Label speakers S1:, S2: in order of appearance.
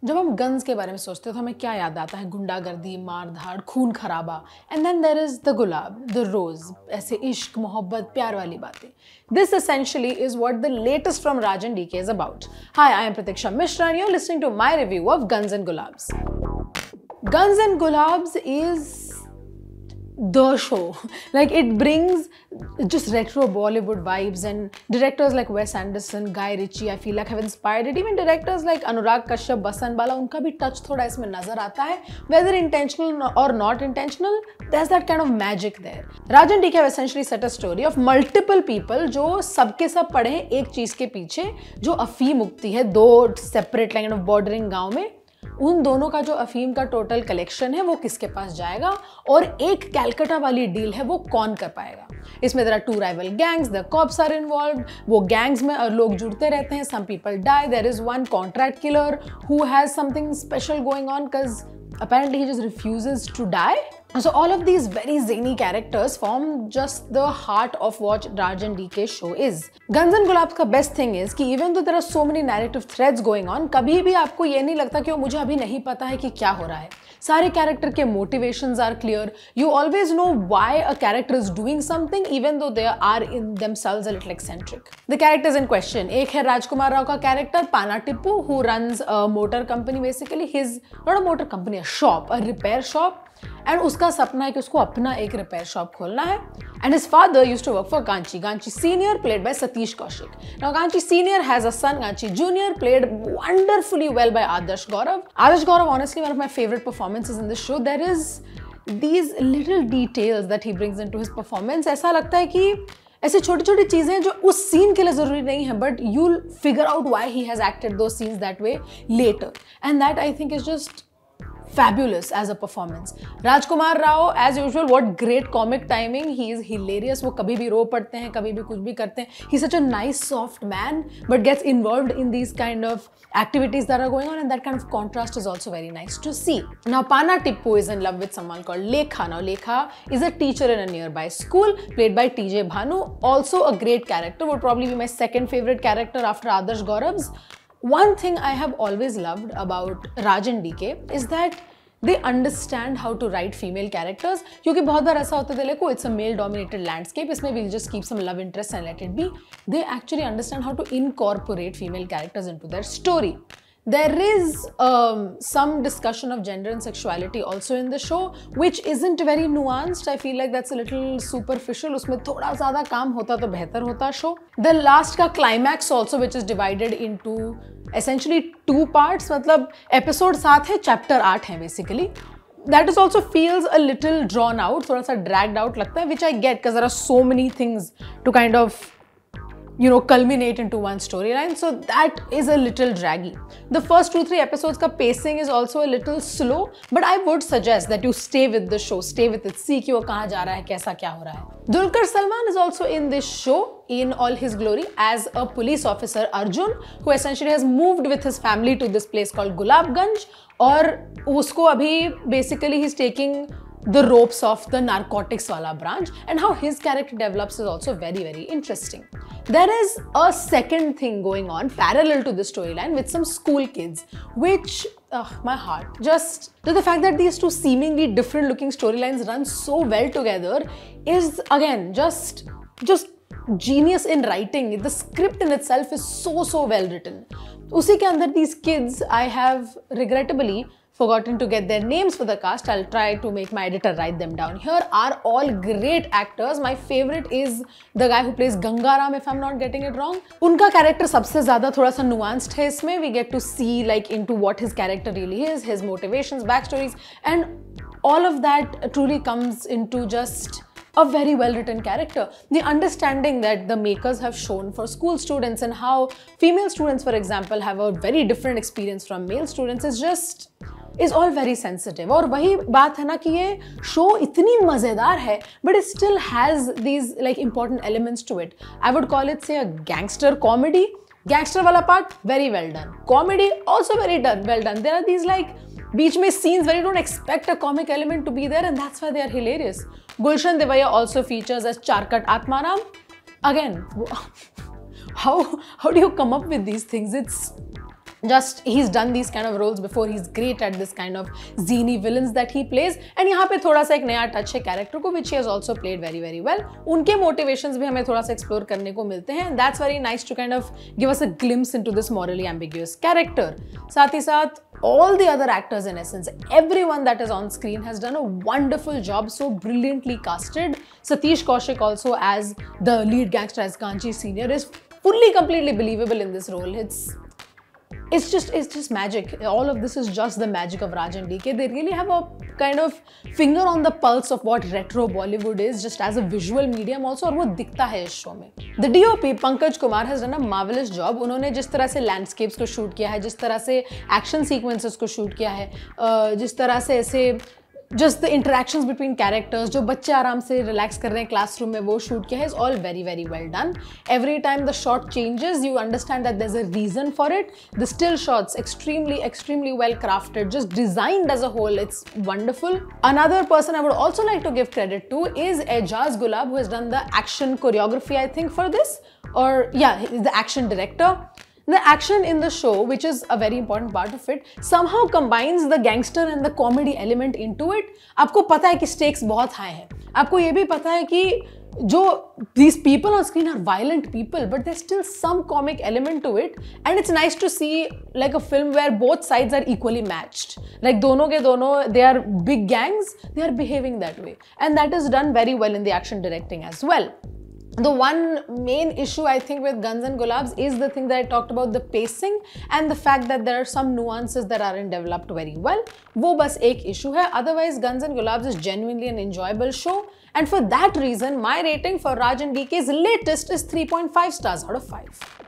S1: जब हम गन्स के बारे में सोचते हैं तो हमें क्या याद आता है? गुंडागर्दी, मार धाड़, खून खराबा। And then there is the gulab, the rose, ऐसे इश्क, मोहब्बत, प्यार वाली बातें. This essentially is what the latest from Rajan DK is about. Hi, I am Pratiksha Mishra and you're listening to my review of Guns and Gulabs. Guns and Gulabs is the show. Like, it brings just retro Bollywood vibes, and directors like Wes Anderson, Guy Ritchie, I feel like have inspired it. Even directors like Anurag Kashyap, Basan Bala, unka bhi touch thoda isme nazar aata hai. Whether intentional or not intentional, there's that kind of magic there. Rajan DK have essentially set a story of multiple people जो सबके सब पड़े हैं एक चीज के पीछे, जो अफीम उगती है दो सेपरेट लाइन ऑफ बॉर्डरिंग गांव में. उन दोनों का जो अफीम का टोटल कलेक्शन है वो किसके पास जाएगा, और एक कैलकाटा वाली डील है वो कौन कर पाएगा. इसमें there are two rival gangs, the cops are involved. वो गैंग्स में लोग जुड़ते रहते हैं. Some people die. There is one contract killer who has something special going on because apparently he just refuses to die. So all of these very zany characters form just the heart of what Rajan DK's show is. Guns and Gulabs का best thing is कि even though there are so many narrative threads going on, कभी भी आपको ये नहीं लगता कि मुझे अभी नहीं पता है कि क्या हो रहा है. सारे character के motivations are clear. You always know why a character is doing something even though they are in themselves a little eccentric. The characters in question, एक है राजकुमार राव का character पाना Tipu who runs a motor company basically. His not a motor company, a shop, a repair shop. And उसका सपना है कि उसको अपना एक रिपेयर शॉप खोलना है. And his father used to work for Kanchi. Kanchi senior played by Satish Kaushik. Now Kanchi senior has a son, Kanchi junior played wonderfully well by Adarsh Gaurav. Adarsh Gaurav honestly one of my favorite performances in this show. There is these little details that he brings into his performance. ऐसा लगता है कि ऐसे छोटी छोटी चीजें जो उस सीन के लिए जरूरी नहीं है, but you'll figure out why he has acted those scenes that way later. And that I think is just fabulous as a performance. Rajkumar Rao, as usual, what great comic timing. He is hilarious. वो कभी भी रो पड़ते हैं, कभी भी कुछ भी करते हैं. He's such a nice, soft man, but gets involved in these kind of activities that are going on, and that kind of contrast is also very nice to see. Now, Pana Tippu is in love with someone called Lekha. Now, Lekha is a teacher in a nearby school, played by TJ Bhanu. Also a great character. Would probably be my second favorite character after Adarsh Gaurav's. One thing I have always loved about Rajan DK is that they understand how to write female characters. क्योंकि बहुत बार ऐसा होता है देखो, it's a male dominated landscape, इसमें we'll just keep some love interest and let it be. They actually understand how to incorporate female characters into their story. There is some discussion of gender and sexuality also in the show, which isn't very nuanced. I feel like that's a little superficial. उसमें थोड़ा ज़्यादा काम होता तो बेहतर होता show. The last का climax also, which is divided into essentially 2 parts. मतलब episode 7 है, chapter 8 है basically. That is also feels a little drawn out, थोड़ा सा dragged out लगता है, which I get because there are so many things to kind of culminate into one storyline, so that is a little draggy. The first 2-3 episodes का pacing is also a little slow, but I would suggest that you stay with the show, stay with it, see कि वो कहाँ जा रहा है, कैसा क्या हो रहा है. Dulquer Salmaan is also in this show in all his glory as a police officer Arjun, who essentially has moved with his family to this place called Gulabganj, और उसको अभी basically he's taking the ropes of the narcotics wala branch, and how his character develops is also very, very interesting. There is a second thing going on parallel to the storyline with some school kids, which my heart, just the fact that these two seemingly different looking storylines run so well together is again just genius in writing. The script in itself is so well written. उसी के अंदर these kids, I have regrettably forgotten to get their names for the cast. I'll try to make my editor write them down here. Are all great actors. My favorite is the guy who plays Gangaram, if I'm not getting it wrong. उनका character सबसे ज़्यादा थोड़ा सा nuanced है इसमें. We get to see like into what his character really is, his motivations, backstories, and all of that truly comes into just a very well written character. The understanding that the makers have shown for school students and how female students, for example, have a very different experience from male students is all very sensitive. और वही बात है ना कि ये show इतनी मजेदार है, but it still has these like important elements to it. I would call it say a gangster comedy. Gangster वाला part very well done. Comedy also very well done. There are these like बीच में scenes where you don't expect a comic element to be there, and that's why they are hilarious. Gulshan Devaya also features as Charkat Atmaram. Again, how do you come up with these things? just he's done these kind of roles before. He's great at this kind of zany villains that he plays, and यहाँ पे थोड़ा सा एक नया touch है character को, which he has also played very very well. उनके motivations भी हमें थोड़ा सा explore करने को मिलते हैं, and that's very nice to kind of give us a glimpse into this morally ambiguous character. साथ ही साथ all the other actors, in essence, everyone that is on screen has done a wonderful job, so brilliantly casted. Satish Kaushik also as the lead gangster, as Kanchi Senior, is fully completely believable in this role. It's just magic. All of this is just the magic of Raj and DK. They really have a kind of finger on the pulse of what retro Bollywood is, just as a visual medium also, और वो दिखता है इस show में. The DOP Pankaj Kumar has done a marvelous job. उन्होंने जिस तरह से landscapes को shoot किया है, जिस तरह से action sequences को shoot किया है, जिस तरह से ऐसे just the interactions between characters, जो बच्चे आराम से relax कर रहे हैं classroom में, वो shoot किया है, is all very very well done. Every time the shot changes, you understand that there's a reason for it. The still shots, extremely well crafted, just designed as a whole, it's wonderful. Another person I would also like to give credit to is Ejaz Gulab, who has done the action choreography, I think, for this, or yeah, he's the action director. The action in the show, which is a very important part of it, somehow combines the gangster and the comedy element into it. आपको पता है कि stakes बहुत high हैं. आपको ये भी पता है कि जो these people on screen are violent people, but there's still some comic element to it, and it's nice to see like a film where both sides are equally matched. Like दोनों के दोनों, they are big gangs, they are behaving that way, and that is done very well in the action directing as well. The one main issue I think with Guns and Gulabs is the thing that I talked about, the pacing and the fact that there are some nuances that aren't developed very well. वो बस एक issue है. Otherwise, Guns and Gulabs is genuinely an enjoyable show, and for that reason, my rating for Raj and DK's latest is 3.5 stars out of 5.